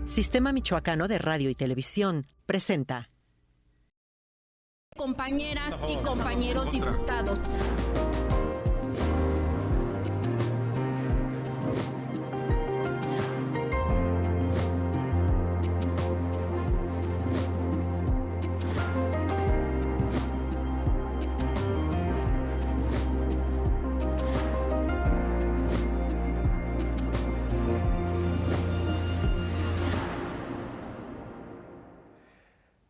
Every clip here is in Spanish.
Sistema Michoacano de Radio y Televisión presenta. Compañeras y compañeros diputados.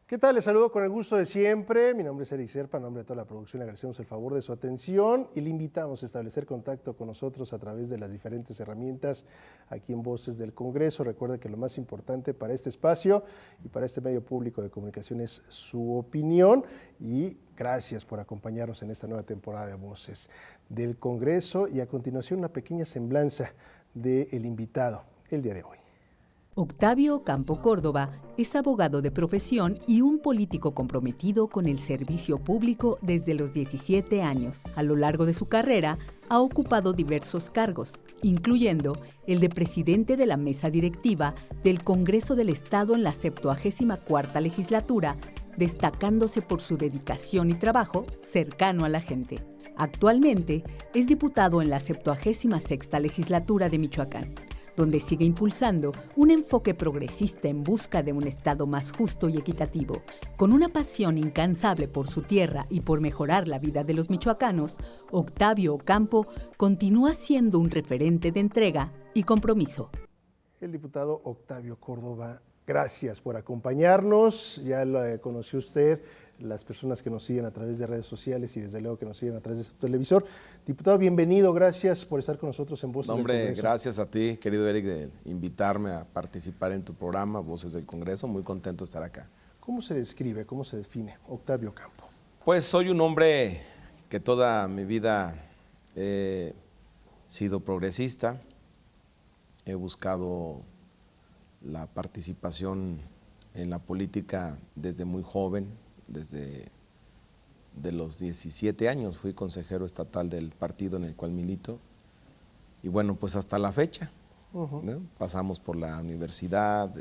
¿Qué tal? Les saludo con el gusto de siempre. Mi nombre es Eric Serpa, en nombre de toda la producción le agradecemos el favor de su atención y le invitamos a establecer contacto con nosotros a través de las diferentes herramientas aquí en Voces del Congreso. Recuerde que lo más importante para este espacio y para este medio público de comunicación es su opinión, y gracias por acompañarnos en esta nueva temporada de Voces del Congreso. Y a continuación una pequeña semblanza del invitado el día de hoy. Octavio Ocampo Córdoba es abogado de profesión y un político comprometido con el servicio público desde los 17 años. A lo largo de su carrera, ha ocupado diversos cargos, incluyendo el de presidente de la mesa directiva del Congreso del Estado en la 74ª legislatura, destacándose por su dedicación y trabajo cercano a la gente. Actualmente es diputado en la 76ª legislatura de Michoacán, donde sigue impulsando un enfoque progresista en busca de un Estado más justo y equitativo. Con una pasión incansable por su tierra y por mejorar la vida de los michoacanos, Octavio Ocampo continúa siendo un referente de entrega y compromiso. El diputado Octavio Córdoba, gracias por acompañarnos. Ya lo conoció usted, las personas que nos siguen a través de redes sociales y desde luego que nos siguen a través de su televisor. Diputado, bienvenido, gracias por estar con nosotros en Voces del Congreso. Gracias a ti, querido Eric, de invitarme a participar en tu programa Voces del Congreso. Muy contento de estar acá. ¿Cómo se describe, cómo se define Octavio Ocampo? Pues soy un hombre que toda mi vida he sido progresista, he buscado la participación en la política desde muy joven. Desde los 17 años fui consejero estatal del partido en el cual milito, y bueno, pues hasta la fecha, ¿no? Pasamos por la universidad,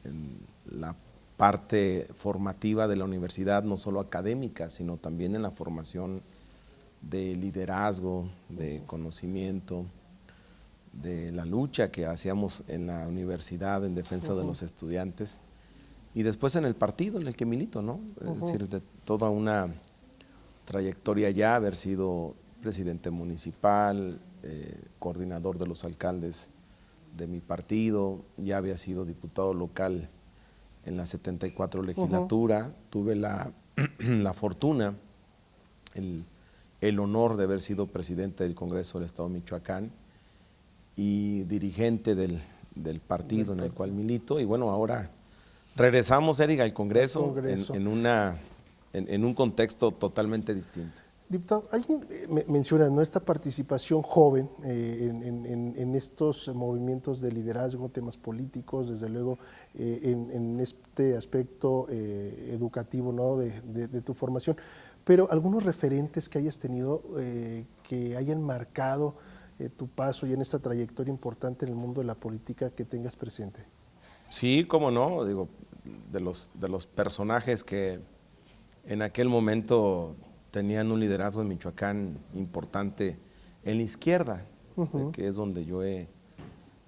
en la parte formativa de la universidad, no solo académica, sino también en la formación de liderazgo, de conocimiento, de la lucha que hacíamos en la universidad en defensa de los estudiantes. Y después en el partido en el que milito, ¿no? Es decir, de toda una trayectoria ya, haber sido presidente municipal, coordinador de los alcaldes de mi partido, ya había sido diputado local en la 74 legislatura, tuve la fortuna, el honor de haber sido presidente del Congreso del Estado de Michoacán y dirigente del partido en el cual milito, y bueno, ahora regresamos, Eric, al Congreso. En un contexto totalmente distinto. Diputado, alguien menciona, ¿no?, esta participación joven en estos movimientos de liderazgo, temas políticos, desde luego en este aspecto educativo, ¿no?, de tu formación, pero algunos referentes que hayas tenido que hayan marcado tu paso y en esta trayectoria importante en el mundo de la política que tengas presente. Sí, cómo no, digo, de los personajes que en aquel momento tenían un liderazgo en Michoacán importante en la izquierda, que es donde yo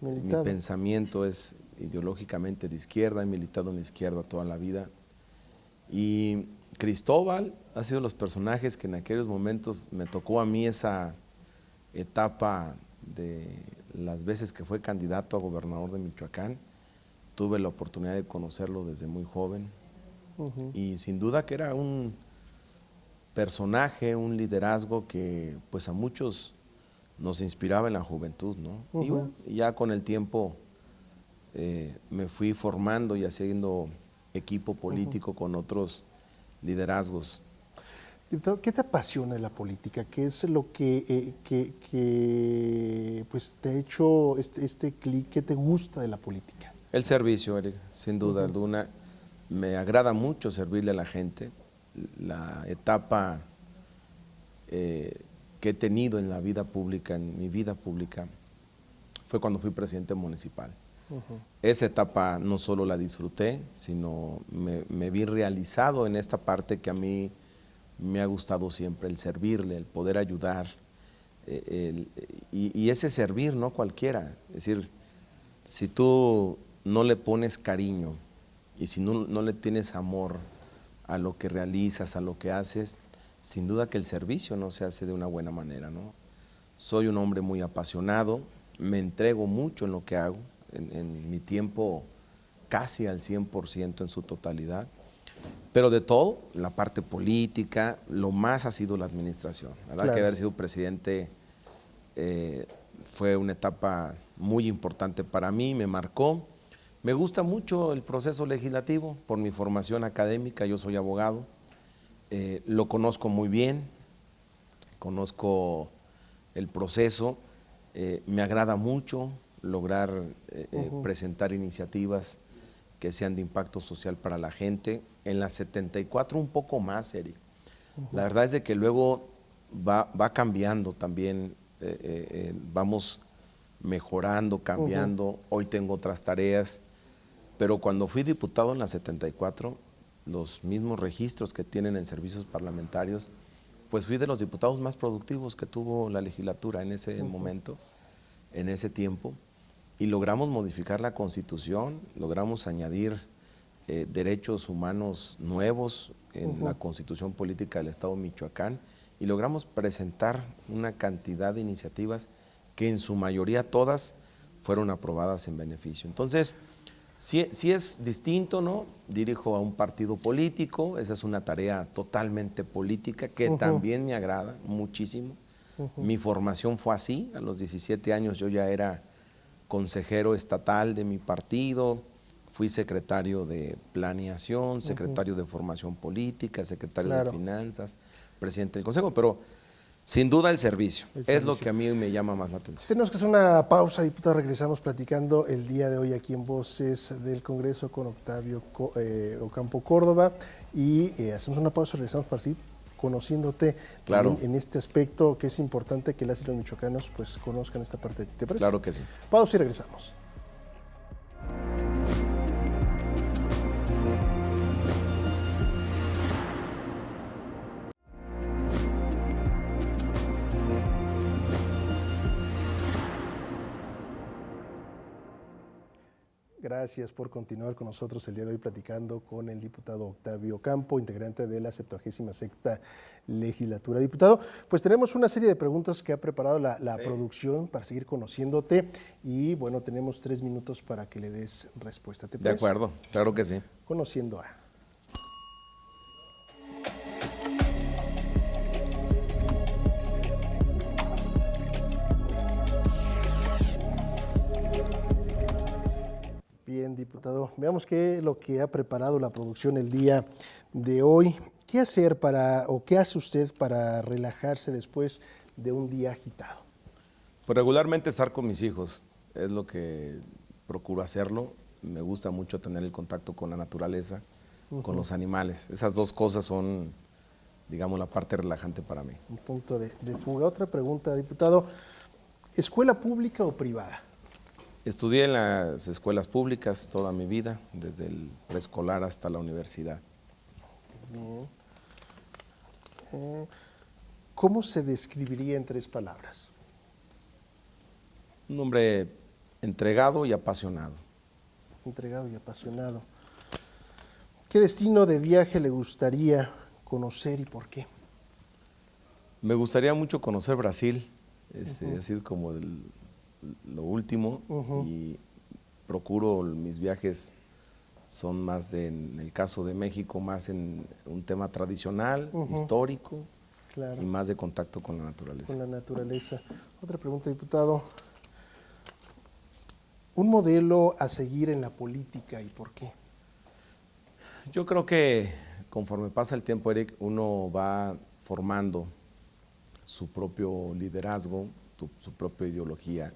mi pensamiento es ideológicamente de izquierda, he militado en la izquierda toda la vida. Y Cristóbal ha sido los personajes que en aquellos momentos me tocó a mí esa etapa de las veces que fue candidato a gobernador de Michoacán. Tuve la oportunidad de conocerlo desde muy joven y sin duda que era un personaje, un liderazgo que pues a muchos nos inspiraba en la juventud, ¿no? Y bueno, ya con el tiempo me fui formando y haciendo equipo político con otros liderazgos. Diputado, ¿qué te apasiona de la política? ¿Qué es lo que pues te ha hecho este clic? ¿Qué te gusta de la política? El servicio, Eric, sin duda alguna. Me agrada mucho servirle a la gente. La etapa que he tenido en la vida pública, en mi vida pública, fue cuando fui presidente municipal. Esa etapa no solo la disfruté, sino me vi realizado en esta parte que a mí me ha gustado siempre, el servirle, el poder ayudar, y ese servir, no cualquiera. Es decir, si tú no le pones cariño y si no le tienes amor a lo que realizas, a lo que haces, sin duda que el servicio no se hace de una buena manera, ¿no? Soy un hombre muy apasionado, me entrego mucho en lo que hago, en mi tiempo casi al 100% en su totalidad, pero de todo, la parte política, lo más ha sido la administración. La verdad Claro. que haber sido presidente fue una etapa muy importante para mí, me marcó. Me gusta mucho el proceso legislativo por mi formación académica, yo soy abogado, lo conozco muy bien, conozco el proceso, me agrada mucho lograr presentar iniciativas que sean de impacto social para la gente. En la 74 un poco más, Eric. La verdad es de que luego va cambiando también, vamos mejorando, cambiando. Hoy tengo otras tareas, pero cuando fui diputado en la 74, los mismos registros que tienen en servicios parlamentarios, pues fui de los diputados más productivos que tuvo la legislatura en ese momento, en ese tiempo, y logramos modificar la Constitución, logramos añadir derechos humanos nuevos en la Constitución Política del Estado de Michoacán, y logramos presentar una cantidad de iniciativas que en su mayoría todas fueron aprobadas en beneficio. Entonces, sí es distinto, ¿no? Dirijo a un partido político, esa es una tarea totalmente política que también me agrada muchísimo. Mi formación fue así, a los 17 años yo ya era consejero estatal de mi partido, fui secretario de planeación, secretario de formación política, secretario de finanzas, presidente del consejo, pero sin duda el servicio es lo que a mí me llama más la atención. Tenemos que hacer una pausa, diputado. Regresamos platicando el día de hoy aquí en Voces del Congreso con Octavio Ocampo Córdoba, y hacemos una pausa y regresamos para seguir conociéndote en este aspecto que es importante que las y los michoacanos pues conozcan esta parte de ti. ¿Te parece? Claro que sí. Pausa y regresamos. Gracias por continuar con nosotros el día de hoy platicando con el diputado Octavio Ocampo, integrante de la 76ª legislatura. Diputado, pues tenemos una serie de preguntas que ha preparado la producción para seguir conociéndote, y bueno, tenemos 3 minutos para que le des respuesta. ¿Te parece? De acuerdo, claro que sí. Conociendo a... Bien, diputado, veamos qué es lo que ha preparado la producción el día de hoy. ¿Qué hacer qué hace usted para relajarse después de un día agitado? Pues regularmente estar con mis hijos, es lo que procuro hacerlo. Me gusta mucho tener el contacto con la naturaleza, con los animales. Esas dos cosas son, digamos, la parte relajante para mí. Un punto de fuga. Otra pregunta, diputado, ¿escuela pública o privada? Estudié en las escuelas públicas toda mi vida, desde el preescolar hasta la universidad. Bien. ¿Cómo se describiría en 3 palabras? Un hombre entregado y apasionado. Entregado y apasionado. ¿Qué destino de viaje le gustaría conocer y por qué? Me gustaría mucho conocer Brasil, ha sido como lo último, y procuro, mis viajes son más en el caso de México, más en un tema tradicional, histórico, Claro. y más de contacto con la naturaleza. Con la naturaleza. Otra pregunta, diputado. ¿Un modelo a seguir en la política y por qué? Yo creo que conforme pasa el tiempo, Eric, uno va formando su propio liderazgo, su propia ideología.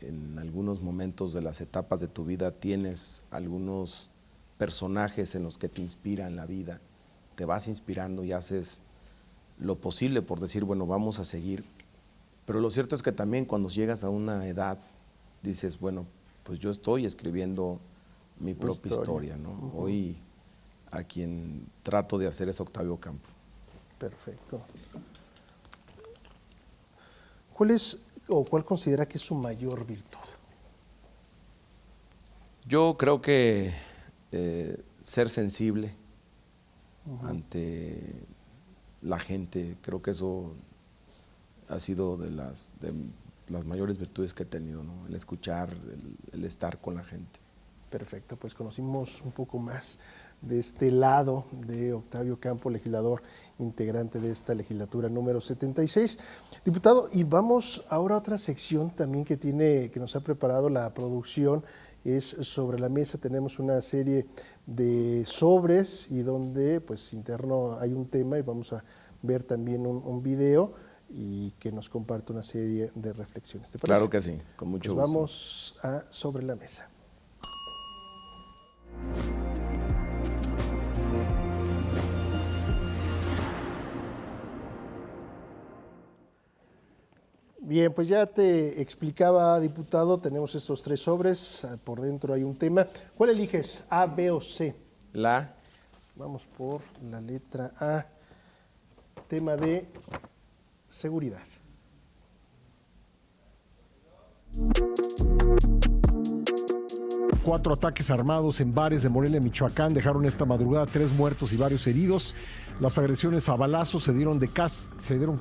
En algunos momentos de las etapas de tu vida tienes algunos personajes en los que te inspiran la vida, te vas inspirando y haces lo posible por decir, bueno, vamos a seguir. Pero lo cierto es que también cuando llegas a una edad, dices, bueno, pues yo estoy escribiendo mi propia historia, ¿no? Hoy a quien trato de hacer es Octavio Campo. Perfecto. ¿Cuál considera que es su mayor virtud? Yo creo que ser sensible ante la gente, creo que eso ha sido de las mayores virtudes que he tenido, ¿no? El escuchar, el estar con la gente. Perfecto, pues conocimos un poco más de este lado de Octavio Campo, legislador integrante de esta legislatura número 76. Diputado, y vamos ahora a otra sección también que nos ha preparado la producción. Es sobre la mesa, tenemos una serie de sobres y donde pues interno hay un tema y vamos a ver también un video y que nos comparte una serie de reflexiones. ¿Te parece? Claro que sí, con mucho gusto. Vamos a Sobre la Mesa. Bien, pues ya te explicaba, diputado, tenemos estos 3 sobres, por dentro hay un tema. ¿Cuál eliges, A, B o C? La. Vamos por la letra A, tema de seguridad. Cuatro ataques armados en bares de Morelia, Michoacán, dejaron esta madrugada 3 muertos y varios heridos. Las agresiones a balazos se dieron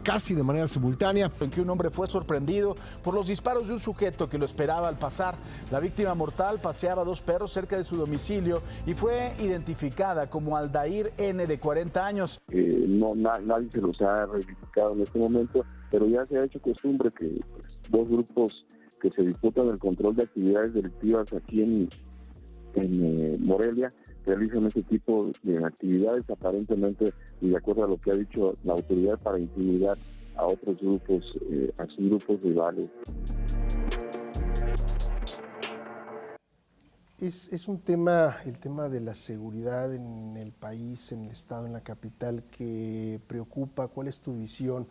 casi de manera simultánea. En que un hombre fue sorprendido por los disparos de un sujeto que lo esperaba al pasar. La víctima mortal paseaba 2 perros cerca de su domicilio y fue identificada como Aldair N., de 40 años. Nadie se los ha reivindicado en este momento, pero ya se ha hecho costumbre que 2 grupos que se disputan el control de actividades delictivas aquí en Morelia realizan este tipo de actividades aparentemente y de acuerdo a lo que ha dicho la autoridad para intimidar a otros grupos, a sus grupos rivales. Es un tema, el tema de la seguridad en el país, en el estado, en la capital, que preocupa. ¿Cuál es tu visión?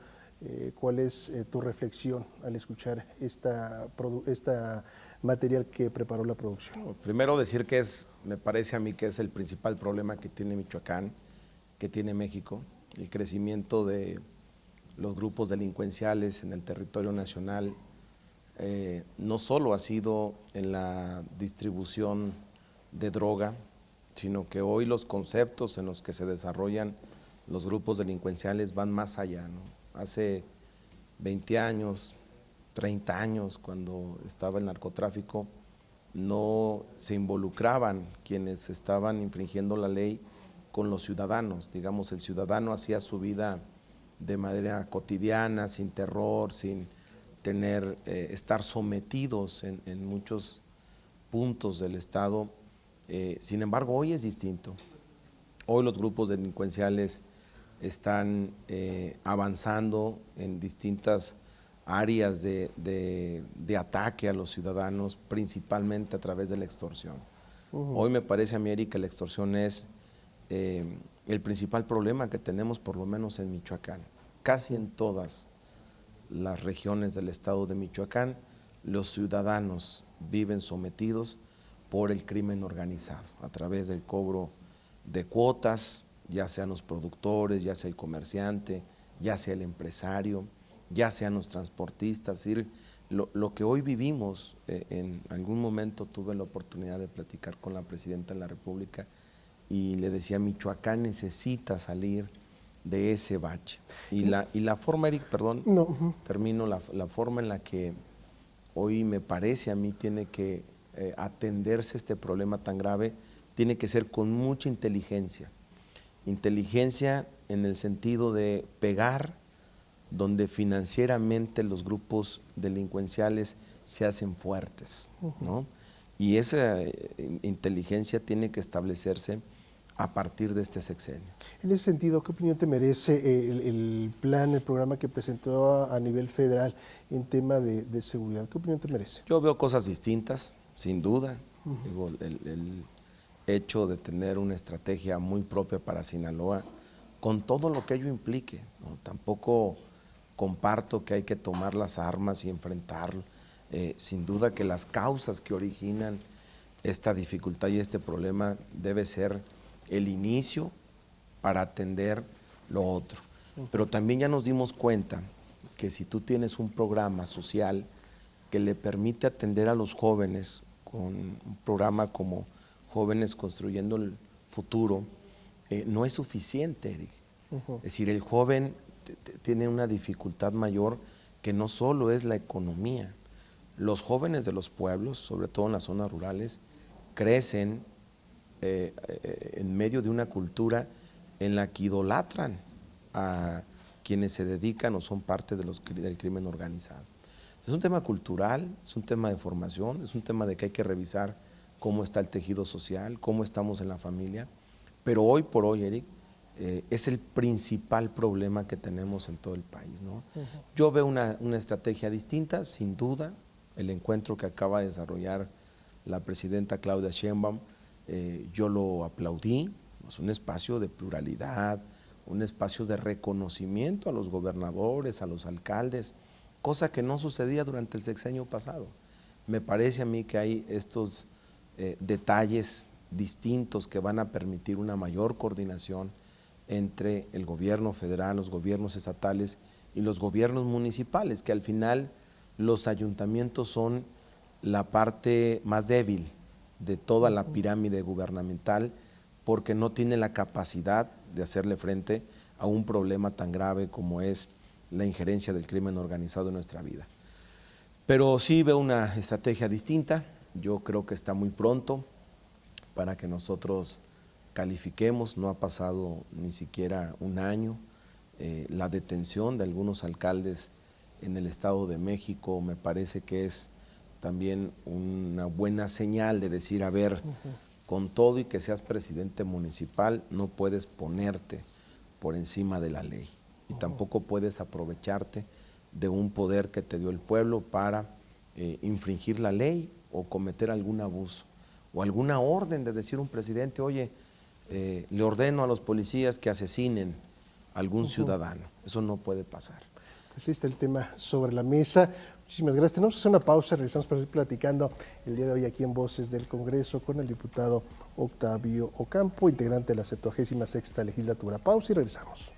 ¿Cuál es tu reflexión al escuchar esta material que preparó la producción? Primero decir que me parece a mí que es el principal problema que tiene Michoacán, que tiene México, el crecimiento de los grupos delincuenciales en el territorio nacional. No solo ha sido en la distribución de droga, sino que hoy los conceptos en los que se desarrollan los grupos delincuenciales van más allá, ¿no? Hace 20 años, 30 años, cuando estaba el narcotráfico, no se involucraban quienes estaban infringiendo la ley con los ciudadanos. Digamos, el ciudadano hacía su vida de manera cotidiana, sin terror, sin estar sometidos en muchos puntos del Estado. Sin embargo, hoy es distinto. Hoy los grupos delincuenciales están avanzando en distintas áreas de ataque a los ciudadanos, principalmente a través de la extorsión. Hoy me parece a mí, Eric, que la extorsión es el principal problema que tenemos, por lo menos en Michoacán. Casi en todas las regiones del estado de Michoacán, los ciudadanos viven sometidos por el crimen organizado, a través del cobro de cuotas, ya sean los productores, ya sea el comerciante, ya sea el empresario, ya sean los transportistas. Es decir, lo que hoy vivimos, en algún momento tuve la oportunidad de platicar con la presidenta de la República y le decía, Michoacán necesita salir de ese bache. Y la forma, Eric, perdón, termino, la forma en la que hoy me parece a mí tiene que atenderse este problema tan grave, tiene que ser con mucha inteligencia. Inteligencia en el sentido de pegar donde financieramente los grupos delincuenciales se hacen fuertes, ¿no? Y esa inteligencia tiene que establecerse a partir de este sexenio. En ese sentido, ¿qué opinión te merece el plan, el programa que presentó a nivel federal en tema de seguridad? ¿Qué opinión te merece? Yo veo cosas distintas, sin duda. Digo, el hecho de tener una estrategia muy propia para Sinaloa, con todo lo que ello implique, ¿no? ¿no? Tampoco comparto que hay que tomar las armas y enfrentarlo. Sin duda que las causas que originan esta dificultad y este problema debe ser el inicio para atender lo otro. Pero también ya nos dimos cuenta que si tú tienes un programa social que le permite atender a los jóvenes con un programa como Jóvenes Construyendo el Futuro, no es suficiente, Eric. Es decir, el joven tiene una dificultad mayor que no solo es la economía. Los jóvenes de los pueblos, sobre todo en las zonas rurales, crecen en medio de una cultura en la que idolatran a quienes se dedican o son parte del crimen organizado. Es un tema cultural, es un tema de formación, es un tema de que hay que revisar cómo está el tejido social, cómo estamos en la familia, pero hoy por hoy, Eric, es el principal problema que tenemos en todo el país, ¿no? Yo veo una estrategia distinta, sin duda. El encuentro que acaba de desarrollar la presidenta Claudia Sheinbaum, yo lo aplaudí. Es un espacio de pluralidad, un espacio de reconocimiento a los gobernadores, a los alcaldes, cosa que no sucedía durante el sexenio pasado. Me parece a mí que hay estos detalles distintos que van a permitir una mayor coordinación entre el gobierno federal, los gobiernos estatales y los gobiernos municipales, que al final los ayuntamientos son la parte más débil de toda la pirámide gubernamental, porque no tienen la capacidad de hacerle frente a un problema tan grave como es la injerencia del crimen organizado en nuestra vida. Pero sí veo una estrategia distinta. Yo creo que está muy pronto para que nosotros califiquemos. No ha pasado ni siquiera un año. La detención de algunos alcaldes en el Estado de México me parece que es también una buena señal de decir, a ver, con todo y que seas presidente municipal, no puedes ponerte por encima de la ley y tampoco puedes aprovecharte de un poder que te dio el pueblo para infringir la ley o cometer algún abuso o alguna orden de decir un presidente, oye, le ordeno a los policías que asesinen a algún ciudadano. Eso no puede pasar. Pues ahí está el tema sobre la mesa. Muchísimas gracias. Tenemos que hacer una pausa, regresamos para seguir platicando el día de hoy aquí en Voces del Congreso con el diputado Octavio Ocampo, integrante de la 76ª legislatura. Pausa y regresamos.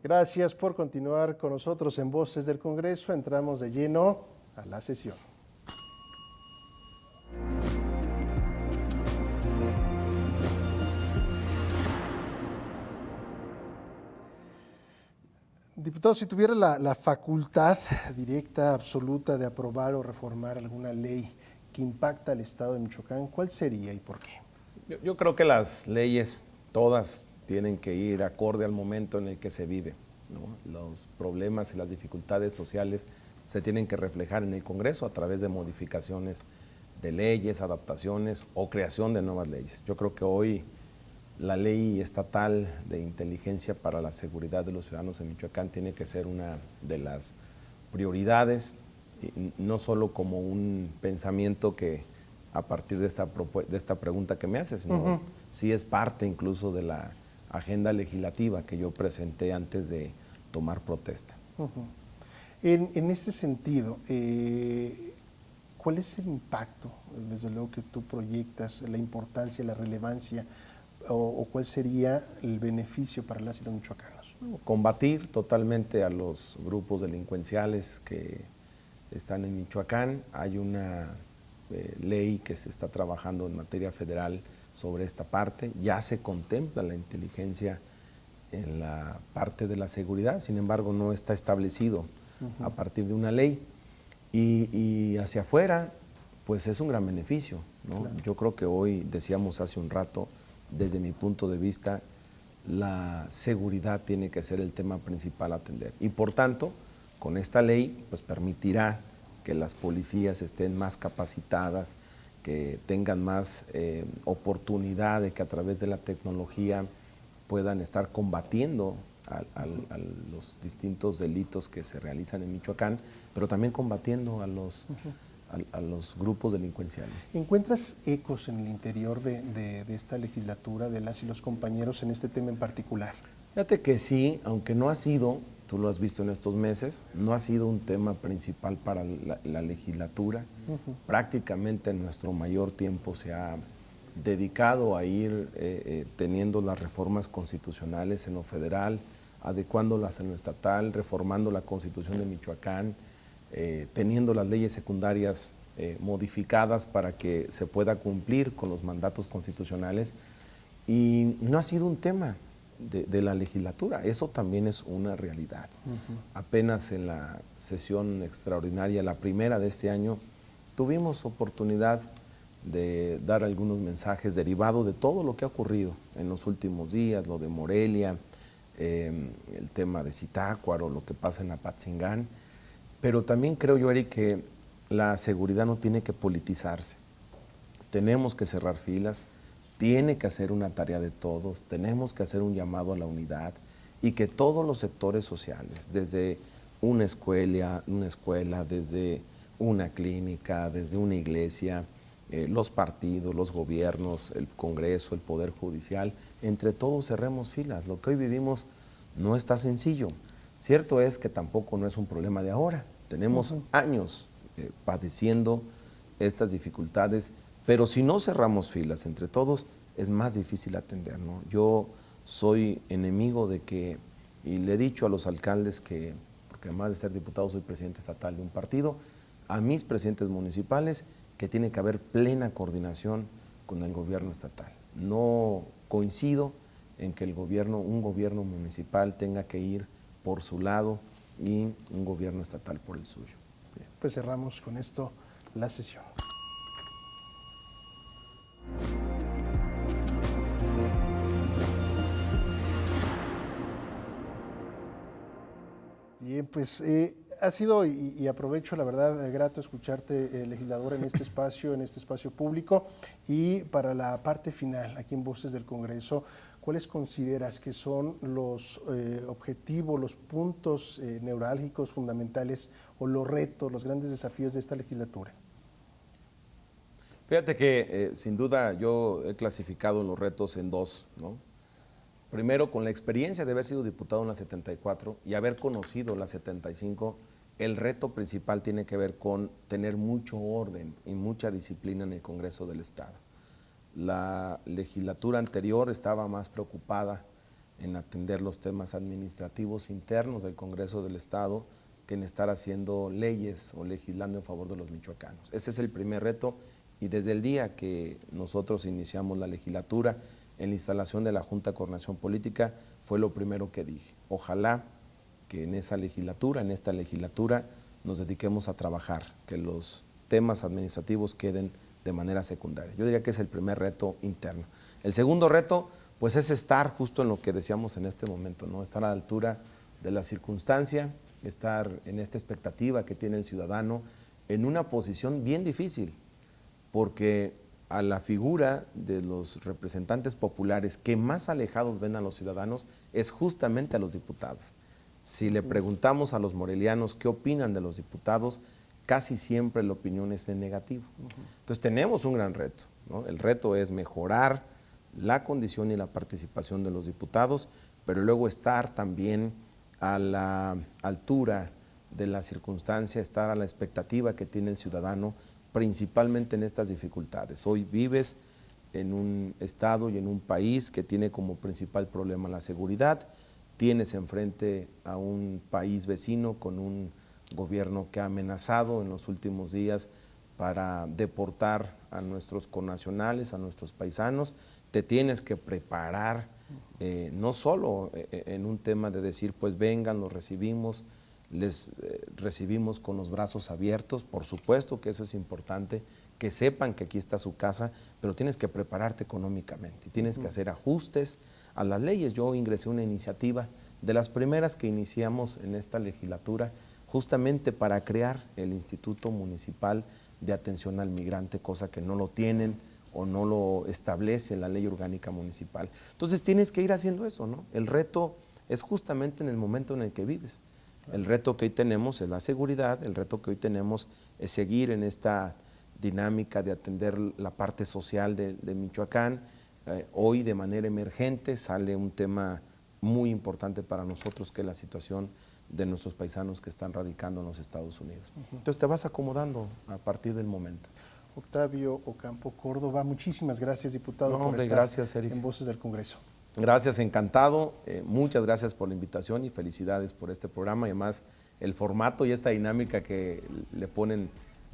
Gracias por continuar con nosotros en Voces del Congreso. Entramos de lleno a la sesión. Diputado, si tuviera la facultad directa, absoluta de aprobar o reformar alguna ley que impacta al Estado de Michoacán, ¿cuál sería y por qué? Yo creo que las leyes todas tienen que ir acorde al momento en el que se vive, ¿no? Los problemas y las dificultades sociales se tienen que reflejar en el Congreso a través de modificaciones de leyes, adaptaciones o creación de nuevas leyes. Yo creo que hoy la ley estatal de inteligencia para la seguridad de los ciudadanos en Michoacán tiene que ser una de las prioridades, no solo como un pensamiento que a partir de esta pregunta que me haces, sino sí es parte incluso de la agenda legislativa que yo presenté antes de tomar protesta. En este sentido, ¿cuál es el impacto, desde luego, que tú proyectas, la importancia, la relevancia, o cuál sería el beneficio para las y los michoacanos? Combatir totalmente a los grupos delincuenciales que están en Michoacán. Hay una ley que se está trabajando en materia federal sobre esta parte. Ya se contempla la inteligencia en la parte de la seguridad, sin embargo no está establecido a partir de una ley. Y hacia afuera, pues es un gran beneficio, ¿no? Claro. Yo creo que hoy, decíamos hace un rato, desde mi punto de vista, la seguridad tiene que ser el tema principal a atender. Y por tanto, con esta ley, pues permitirá que las policías estén más capacitadas, que tengan más oportunidad de que a través de la tecnología puedan estar combatiendo a los distintos delitos que se realizan en Michoacán, pero también combatiendo a los grupos delincuenciales. ¿Encuentras ecos en el interior de esta legislatura, de las y los compañeros en este tema en particular? Fíjate que sí, aunque no ha sido, tú lo has visto en estos meses, no ha sido un tema principal para la legislatura. Prácticamente nuestro mayor tiempo se ha dedicado a ir teniendo las reformas constitucionales en lo federal, adecuándolas en lo estatal, reformando la Constitución de Michoacán, teniendo las leyes secundarias modificadas para que se pueda cumplir con los mandatos constitucionales, y no ha sido un tema de la legislatura. Eso también es una realidad. Apenas en la sesión extraordinaria, la primera de este año, tuvimos oportunidad de dar algunos mensajes derivados de todo lo que ha ocurrido en los últimos días, lo de Morelia, el tema de Zitácuaro, lo que pasa en Apatzingán. Pero también creo yo, Eric, que la seguridad no tiene que politizarse. Tenemos que cerrar filas, tiene que hacer una tarea de todos, tenemos que hacer un llamado a la unidad, y que todos los sectores sociales, desde una escuela, desde una clínica, desde una iglesia, los partidos, los gobiernos, el Congreso, el Poder Judicial, entre todos cerremos filas. Lo que hoy vivimos no está sencillo. Cierto es que tampoco no es un problema de ahora. Tenemos años padeciendo estas dificultades, pero si no cerramos filas entre todos, es más difícil atender, ¿no? Yo soy enemigo de que, y le he dicho a los alcaldes que, porque además de ser diputado soy presidente estatal de un partido, a mis presidentes municipales, que tiene que haber plena coordinación con el gobierno estatal. No coincido en que un gobierno municipal tenga que ir por su lado y un gobierno estatal por el suyo. Bien, pues cerramos con esto la sesión. Bien, pues ha sido, y aprovecho la verdad, grato escucharte, legisladora, en este espacio público. Y para la parte final, aquí en Voces del Congreso, ¿cuáles consideras que son los objetivos, los puntos neurálgicos fundamentales o los retos, los grandes desafíos de esta legislatura? Fíjate que sin duda yo he clasificado los retos en dos, ¿no? Primero, con la experiencia de haber sido diputado en la 74 y haber conocido la 75, el reto principal tiene que ver con tener mucho orden y mucha disciplina en el Congreso del Estado. La legislatura anterior estaba más preocupada en atender los temas administrativos internos del Congreso del Estado que en estar haciendo leyes o legislando en favor de los michoacanos. Ese es el primer reto, y desde el día que nosotros iniciamos la legislatura, en la instalación de la Junta de Coordinación Política, fue lo primero que dije. Ojalá que en esta legislatura, nos dediquemos a trabajar, que los temas administrativos queden de manera secundaria. Yo diría que es el primer reto interno. El segundo reto, pues, es estar justo en lo que decíamos en este momento, ¿no? Estar a la altura de la circunstancia, estar en esta expectativa que tiene el ciudadano, en una posición bien difícil, porque a la figura de los representantes populares que más alejados ven a los ciudadanos es justamente a los diputados. Si le preguntamos a los morelianos qué opinan de los diputados, casi siempre la opinión es en negativo. Entonces tenemos un gran reto, ¿no? El reto es mejorar la condición y la participación de los diputados, pero luego estar también a la altura de la circunstancia, estar a la expectativa que tiene el ciudadano, principalmente en estas dificultades. Hoy vives en un estado y en un país que tiene como principal problema la seguridad, tienes enfrente a un país vecino con un gobierno que ha amenazado en los últimos días para deportar a nuestros connacionales, a nuestros paisanos. Te tienes que preparar, no solo en un tema de decir, pues vengan, los recibimos, les recibimos con los brazos abiertos. Por supuesto que eso es importante, que sepan que aquí está su casa, pero tienes que prepararte económicamente y tienes que hacer ajustes a las leyes. Yo ingresé una iniciativa de las primeras que iniciamos en esta legislatura, justamente para crear el Instituto Municipal de Atención al Migrante, cosa que no lo tienen o no lo establece la ley orgánica municipal. Entonces tienes que ir haciendo eso, ¿no? El reto es justamente en el momento en el que vives. El reto que hoy tenemos es la seguridad, el reto que hoy tenemos es seguir en esta dinámica de atender la parte social de Michoacán. Hoy de manera emergente sale un tema muy importante para nosotros, que es la situación de nuestros paisanos que están radicando en los Estados Unidos. Entonces te vas acomodando a partir del momento. Octavio Ocampo Córdoba, muchísimas gracias, diputado, por estar gracias, Eric. en Voces del Congreso. Gracias, encantado. Muchas gracias por la invitación y felicidades por este programa. Y además el formato y esta dinámica que le ponen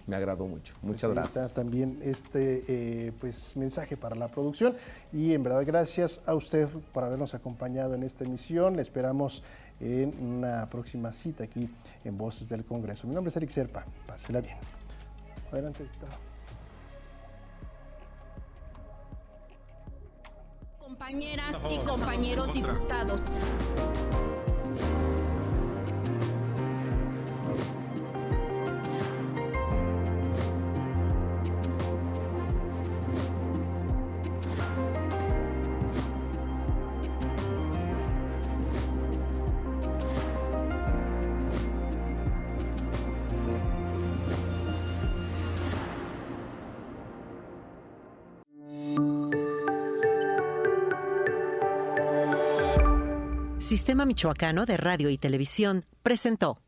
me agradó mucho. Muchas gracias. Está también este mensaje para la producción y en verdad gracias a usted por habernos acompañado en esta emisión. Le esperamos en una próxima cita aquí en Voces del Congreso. Mi nombre es Eric Serpa. Pásela bien. Adelante, diputado. Compañeras y compañeros diputados. Sistema Michoacano de Radio y Televisión presentó